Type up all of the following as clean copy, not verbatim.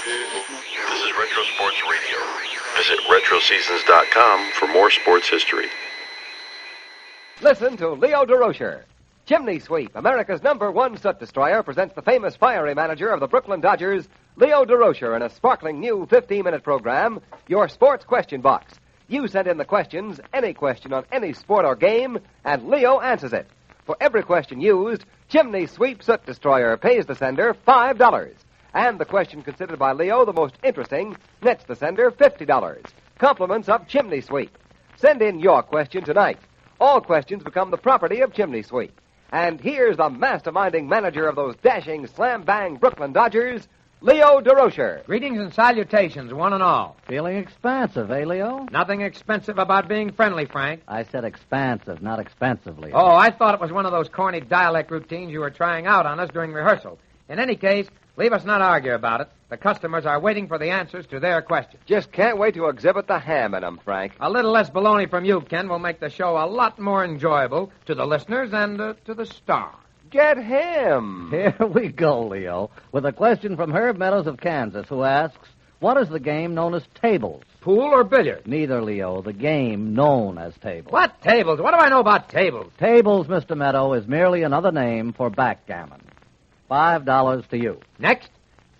This is Retro Sports Radio. Visit RetroSeasons.com for more sports history. Listen to Leo Durocher. Chimney Sweep, America's #1 soot destroyer, presents the famous fiery manager of the Brooklyn Dodgers, Leo Durocher, in a sparkling new 15-minute program, Your Sports Question Box. You send in the questions, any question on any sport or game, and Leo answers it. For every question used, Chimney Sweep Soot Destroyer pays the sender $5. And the question considered by Leo the most interesting nets the sender $50. Compliments of Chimney Sweep. Send in your question tonight. All questions become the property of Chimney Sweep. And here's the masterminding manager of those dashing, slam-bang Brooklyn Dodgers, Leo Durocher. Greetings and salutations, one and all. Feeling expansive, eh, Leo? Nothing expensive about being friendly, Frank. I said expansive, not expensively. Oh, I thought it was one of those corny dialect routines you were trying out on us during rehearsal. In any case, leave us not argue about it. The customers are waiting for the answers to their questions. Just can't wait to exhibit the ham in them, Frank. A little less baloney from you, Ken, will make the show a lot more enjoyable to the listeners and to the star. Get him. Here we go, Leo, with a question from Herb Meadows of Kansas, who asks, what is the game known as tables? Pool or billiards? Neither, Leo. The game known as tables. What tables? What do I know about tables? Tables, Mr. Meadow, is merely another name for backgammon. $5 to you. Next.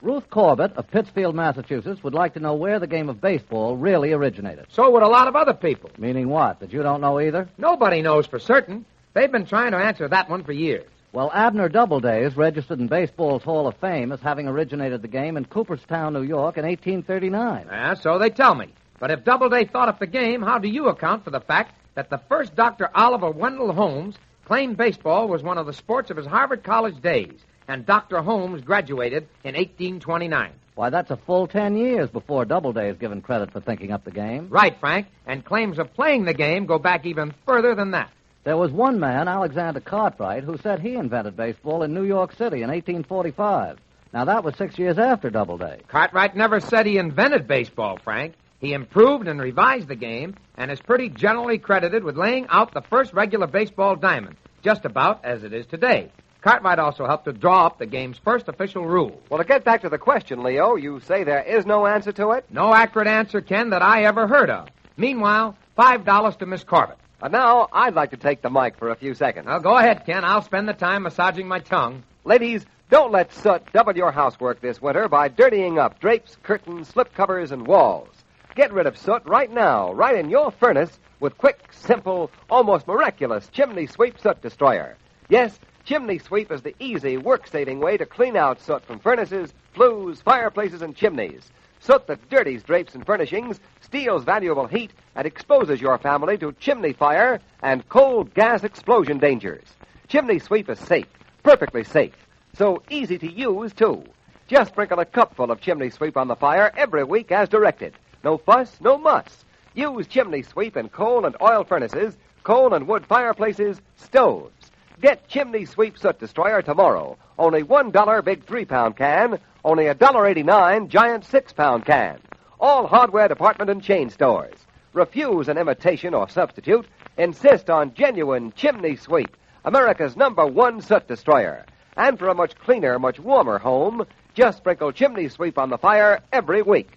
Ruth Corbett of Pittsfield, Massachusetts, would like to know where the game of baseball really originated. So would a lot of other people. Meaning what? That you don't know either? Nobody knows for certain. They've been trying to answer that one for years. Well, Abner Doubleday is registered in Baseball's Hall of Fame as having originated the game in Cooperstown, New York in 1839. Yeah, so they tell me. But if Doubleday thought up the game, how do you account for the fact that the first Dr. Oliver Wendell Holmes claimed baseball was one of the sports of his Harvard College days, and Dr. Holmes graduated in 1829? Why, that's a full 10 years before Doubleday is given credit for thinking up the game. Right, Frank, and claims of playing the game go back even further than that. There was one man, Alexander Cartwright, who said he invented baseball in New York City in 1845. Now, that was 6 years after Doubleday. Cartwright never said he invented baseball, Frank. He improved and revised the game and is pretty generally credited with laying out the first regular baseball diamond, just about as it is today. Cartwright also helped to draw up the game's first official rule. Well, to get back to the question, Leo, you say there is no answer to it? No accurate answer, Ken, that I ever heard of. Meanwhile, $5 to Miss Corbett. And now, I'd like to take the mic for a few seconds. Now, go ahead, Ken. I'll spend the time massaging my tongue. Ladies, don't let soot double your housework this winter by dirtying up drapes, curtains, slipcovers, and walls. Get rid of soot right now, right in your furnace, with quick, simple, almost miraculous Chimney Sweep Soot Destroyer. Yes, Chimney Sweep is the easy, work-saving way to clean out soot from furnaces, flues, fireplaces, and chimneys. Soot that dirties drapes and furnishings, steals valuable heat, and exposes your family to chimney fire and cold gas explosion dangers. Chimney Sweep is safe, perfectly safe, so easy to use, too. Just sprinkle a cupful of Chimney Sweep on the fire every week as directed. No fuss, no muss. Use Chimney Sweep in coal and oil furnaces, coal and wood fireplaces, stoves. Get Chimney Sweep Soot Destroyer tomorrow. Only $1 big 3-pound can, only $1.89 giant 6-pound can. All hardware department and chain stores. Refuse an imitation or substitute. Insist on genuine Chimney Sweep, America's #1 soot destroyer. And for a much cleaner, much warmer home, just sprinkle Chimney Sweep on the fire every week.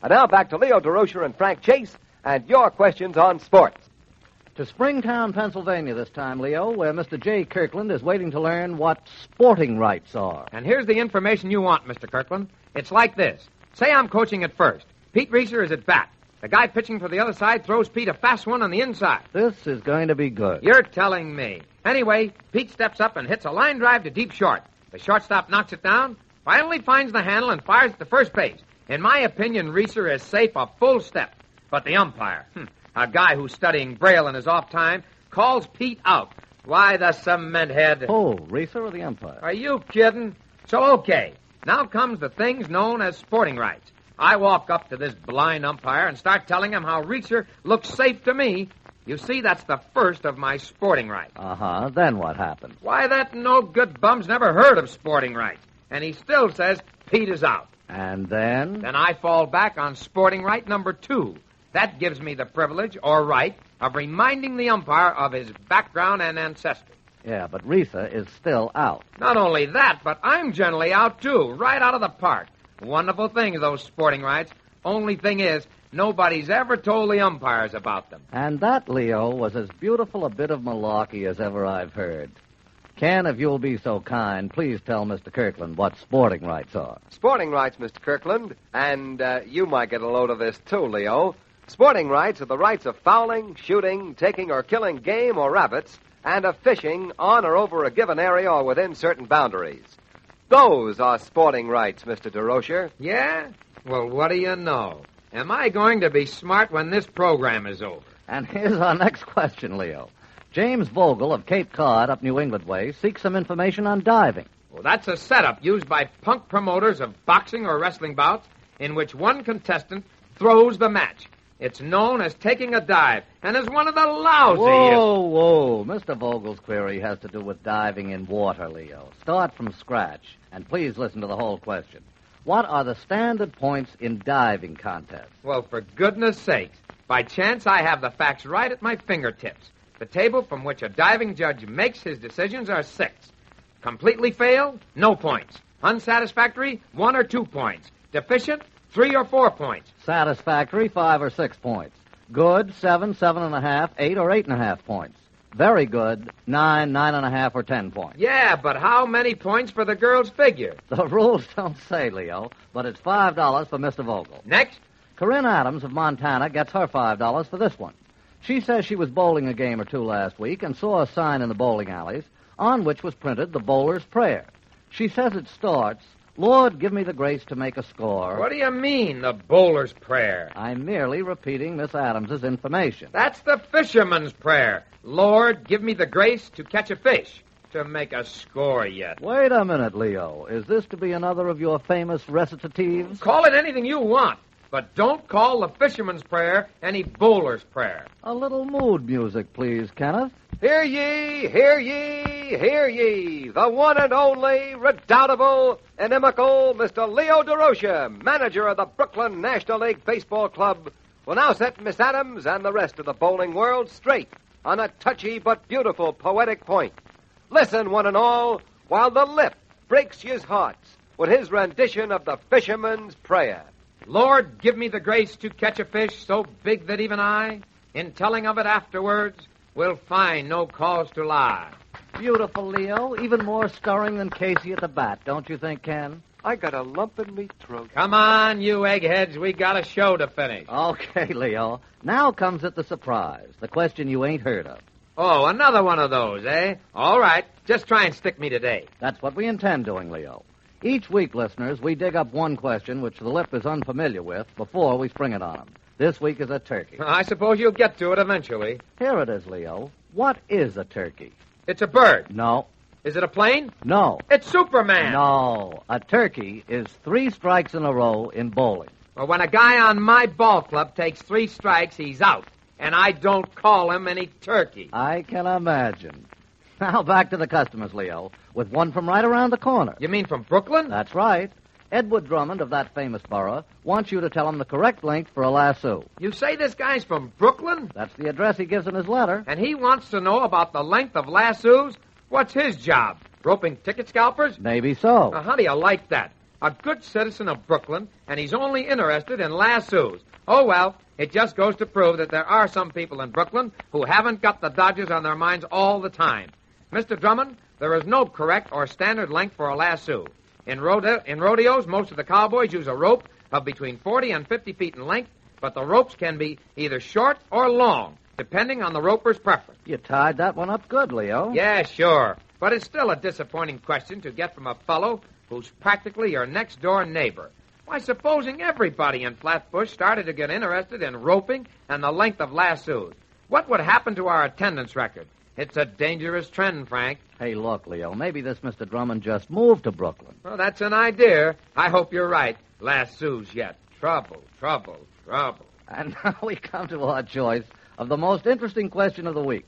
And now back to Leo Durocher and Frank Chase and your questions on sports. To Springtown, Pennsylvania this time, Leo, where Mr. J. Kirkland is waiting to learn what sporting rights are. And here's the information you want, Mr. Kirkland. It's like this. Say I'm coaching at first. Pete Reeser is at bat. The guy pitching for the other side throws Pete a fast one on the inside. This is going to be good. You're telling me. Anyway, Pete steps up and hits a line drive to deep short. The shortstop knocks it down, finally finds the handle, and fires it to first base. In my opinion, Reeser is safe a full step. But the umpire, a guy who's studying Braille in his off time, calls Pete out. Why, the cement head. Oh, Reeser or the umpire? Are you kidding? So, okay. Now comes the things known as sporting rights. I walk up to this blind umpire and start telling him how Reeser looks safe to me. You see, that's the first of my sporting rights. Uh-huh. Then what happens? Why, that no-good bum's never heard of sporting rights. And he still says Pete is out. And then? Then I fall back on sporting right number 2. That gives me the privilege, or right, of reminding the umpire of his background and ancestry. Yeah, but Reeser is still out. Not only that, but I'm generally out, too, right out of the park. Wonderful things, those sporting rights. Only thing is, nobody's ever told the umpires about them. And that, Leo, was as beautiful a bit of malarkey as ever I've heard. Ken, if you'll be so kind, please tell Mr. Kirkland what sporting rights are. Sporting rights, Mr. Kirkland, and you might get a load of this too, Leo. Sporting rights are the rights of fouling, shooting, taking or killing game or rabbits, and of fishing on or over a given area or within certain boundaries. Those are sporting rights, Mr. Durocher. Yeah? Well, what do you know? Am I going to be smart when this program is over? And here's our next question, Leo. James Vogel of Cape Cod, up New England way, seeks some information on diving. Well, that's a setup used by punk promoters of boxing or wrestling bouts in which one contestant throws the match. It's known as taking a dive, and is one of the lousiest... Whoa. Mr. Vogel's query has to do with diving in water, Leo. Start from scratch, and please listen to the whole question. What are the standard points in diving contests? Well, for goodness sakes, by chance I have the facts right at my fingertips. The table from which a diving judge makes his decisions are 6. Completely failed, no points. Unsatisfactory, 1 or 2 points. Deficient, 3 or 4 points. Satisfactory, 5 or 6 points. Good, 7, 7.5, 8 or 8.5 points. Very good, 9, 9.5 or 10 points. Yeah, but how many points for the girl's figure? The rules don't say, Leo, but it's $5 for Mr. Vogel. Next. Corinne Adams of Montana gets her $5 for this one. She says she was bowling a game or two last week and saw a sign in the bowling alleys on which was printed the bowler's prayer. She says it starts, Lord, give me the grace to make a score. What do you mean, the bowler's prayer? I'm merely repeating Miss Adams's information. That's the fisherman's prayer. Lord, give me the grace to catch a fish, to make a score yet. Wait a minute, Leo. Is this to be another of your famous recitatives? Call it anything you want, but don't call the fisherman's prayer any bowler's prayer. A little mood music, please, Kenneth. Hear ye, hear ye, hear ye. The one and only, redoubtable, inimical Mr. Leo Durocher, manager of the Brooklyn National League Baseball Club, will now set Miss Adams and the rest of the bowling world straight on a touchy but beautiful poetic point. Listen, one and all, while the lip breaks his hearts with his rendition of the fisherman's prayer. Lord, give me the grace to catch a fish so big that even I, in telling of it afterwards, will find no cause to lie. Beautiful, Leo. Even more stirring than Casey at the bat, don't you think, Ken? I got a lump in me throat. Come on, you eggheads. We got a show to finish. Okay, Leo. Now comes at the surprise, the question you ain't heard of. Oh, another one of those, eh? All right. Just try and stick me today. That's what we intend doing, Leo. Each week, listeners, we dig up one question which the lip is unfamiliar with before we spring it on them. This week is a turkey. I suppose you'll get to it eventually. Here it is, Leo. What is a turkey? It's a bird. No. Is it a plane? No. It's Superman. No. A turkey is 3 strikes in a row in bowling. Well, when a guy on my ball club takes 3 strikes, he's out. And I don't call him any turkey. I can imagine. Now back to the customers, Leo, with one from right around the corner. You mean from Brooklyn? That's right. Edward Drummond of that famous borough wants you to tell him the correct length for a lasso. You say this guy's from Brooklyn? That's the address he gives in his letter. And he wants to know about the length of lassos? What's his job? Roping ticket scalpers? Maybe so. Now, how do you like that? A good citizen of Brooklyn, and he's only interested in lassos. Oh, well, it just goes to prove that there are some people in Brooklyn who haven't got the Dodgers on their minds all the time. Mr. Drummond, there is no correct or standard length for a lasso. In rodeos, most of the cowboys use a rope of between 40 and 50 feet in length, but the ropes can be either short or long, depending on the roper's preference. You tied that one up good, Leo. Yeah, sure. But it's still a disappointing question to get from a fellow who's practically your next-door neighbor. Why, supposing everybody in Flatbush started to get interested in roping and the length of lassos, what would happen to our attendance record? It's a dangerous trend, Frank. Hey, look, Leo, maybe this Mr. Drummond just moved to Brooklyn. Well, that's an idea. I hope you're right. Lassos yet. Trouble, trouble, trouble. And now we come to our choice of the most interesting question of the week.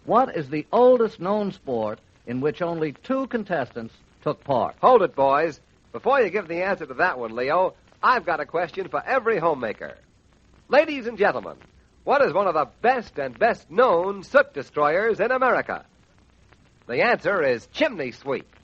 What is the oldest known sport in which only 2 contestants took part? Hold it, boys. Before you give the answer to that one, Leo, I've got a question for every homemaker. Ladies and gentlemen, what is one of the best and best-known soot destroyers in America? The answer is chimney sweep.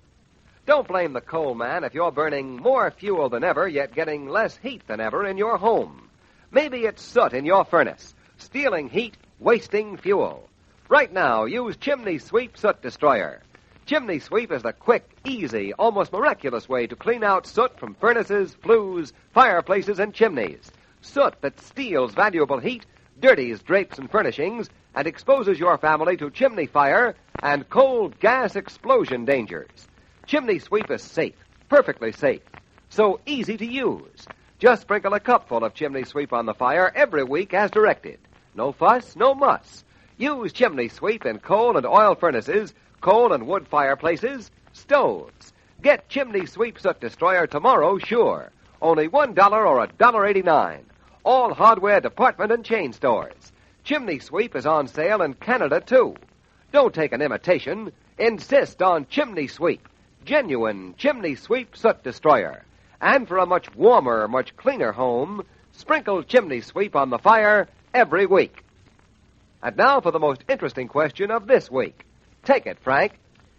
Don't blame the coal man if you're burning more fuel than ever, yet getting less heat than ever in your home. Maybe it's soot in your furnace, stealing heat, wasting fuel. Right now, use Chimney Sweep Soot Destroyer. Chimney Sweep is the quick, easy, almost miraculous way to clean out soot from furnaces, flues, fireplaces, and chimneys. Soot that steals valuable heat, dirties drapes and furnishings, and exposes your family to chimney fire and cold gas explosion dangers. Chimney Sweep is safe, perfectly safe, so easy to use. Just sprinkle a cupful of Chimney Sweep on the fire every week as directed. No fuss, no muss. Use Chimney Sweep in coal and oil furnaces, coal and wood fireplaces, stoves. Get Chimney Sweep Soot Destroyer tomorrow, sure. Only $1 or $1.89. All hardware department and chain stores. Chimney Sweep is on sale in Canada, too. Don't take an imitation. Insist on Chimney Sweep. Genuine Chimney Sweep Soot Destroyer. And for a much warmer, much cleaner home, sprinkle Chimney Sweep on the fire every week. And now for the most interesting question of this week. Take it, Frank.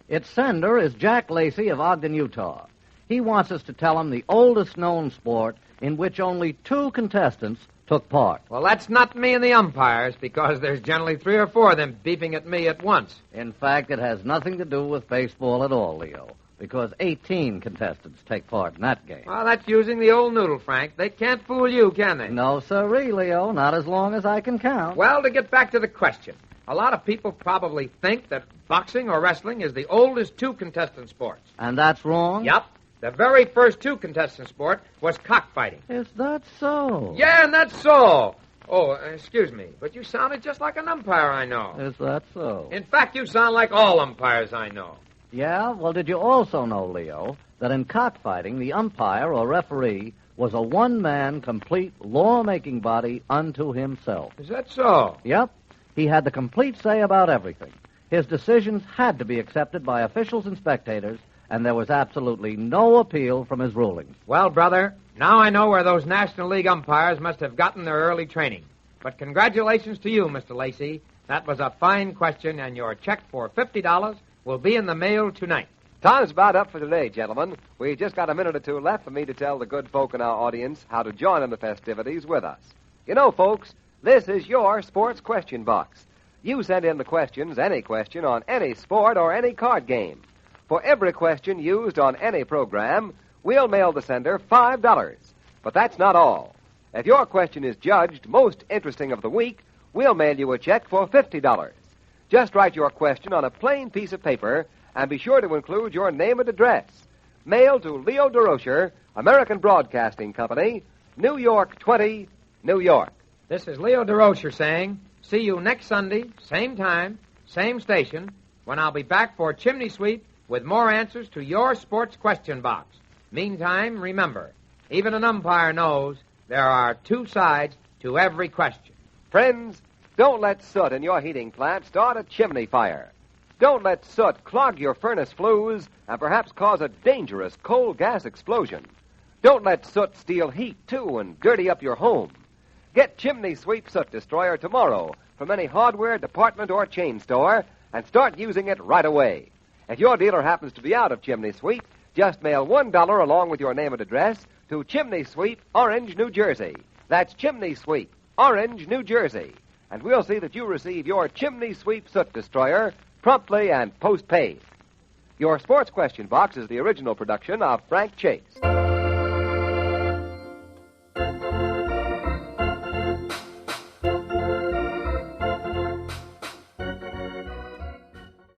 Its sender is Jack Lacey of Ogden, Utah. He wants us to tell him the oldest known sport in which only 2 contestants took part. Well, that's not me and the umpires, because there's generally 3 or 4 of them beeping at me at once. In fact, it has nothing to do with baseball at all, Leo, because 18 contestants take part in that game. Well, that's using the old noodle, Frank. They can't fool you, can they? No, sirree, Leo, not as long as I can count. Well, to get back to the question, a lot of people probably think that boxing or wrestling is the oldest 2-contestant sports. And that's wrong? Yup. The very first 2-contestant sport was cockfighting. Is that so? Yeah, and that's so. Oh, excuse me, but you sounded just like an umpire I know. Is that so? In fact, you sound like all umpires I know. Yeah? Well, did you also know, Leo, that in cockfighting, the umpire or referee was a one-man, complete, law-making body unto himself? Is that so? Yep. He had the complete say about everything. His decisions had to be accepted by officials and spectators, and there was absolutely no appeal from his rulings. Well, brother, now I know where those National League umpires must have gotten their early training. But congratulations to you, Mr. Lacey. That was a fine question, and your check for $50 will be in the mail tonight. Time's about up for today, gentlemen. We've just got a minute or 2 left for me to tell the good folk in our audience how to join in the festivities with us. You know, folks, this is your sports question box. You send in the questions, any question, on any sport or any card game. For every question used on any program, we'll mail the sender $5. But that's not all. If your question is judged most interesting of the week, we'll mail you a check for $50. Just write your question on a plain piece of paper and be sure to include your name and address. Mail to Leo Durocher, American Broadcasting Company, New York 20, New York. This is Leo Durocher saying, see you next Sunday, same time, same station, when I'll be back for Chimney Sweep with more answers to your sports question box. Meantime, remember, even an umpire knows there are 2 sides to every question. Friends, don't let soot in your heating plant start a chimney fire. Don't let soot clog your furnace flues and perhaps cause a dangerous coal gas explosion. Don't let soot steal heat, too, and dirty up your home. Get Chimney Sweep Soot Destroyer tomorrow from any hardware, department, or chain store and start using it right away. If your dealer happens to be out of Chimney Sweep, just mail $1 along with your name and address to Chimney Sweep, Orange, New Jersey. That's Chimney Sweep, Orange, New Jersey. And we'll see that you receive your Chimney Sweep Soot Destroyer promptly and post-paid. Your sports question box is the original production of Frank Chase.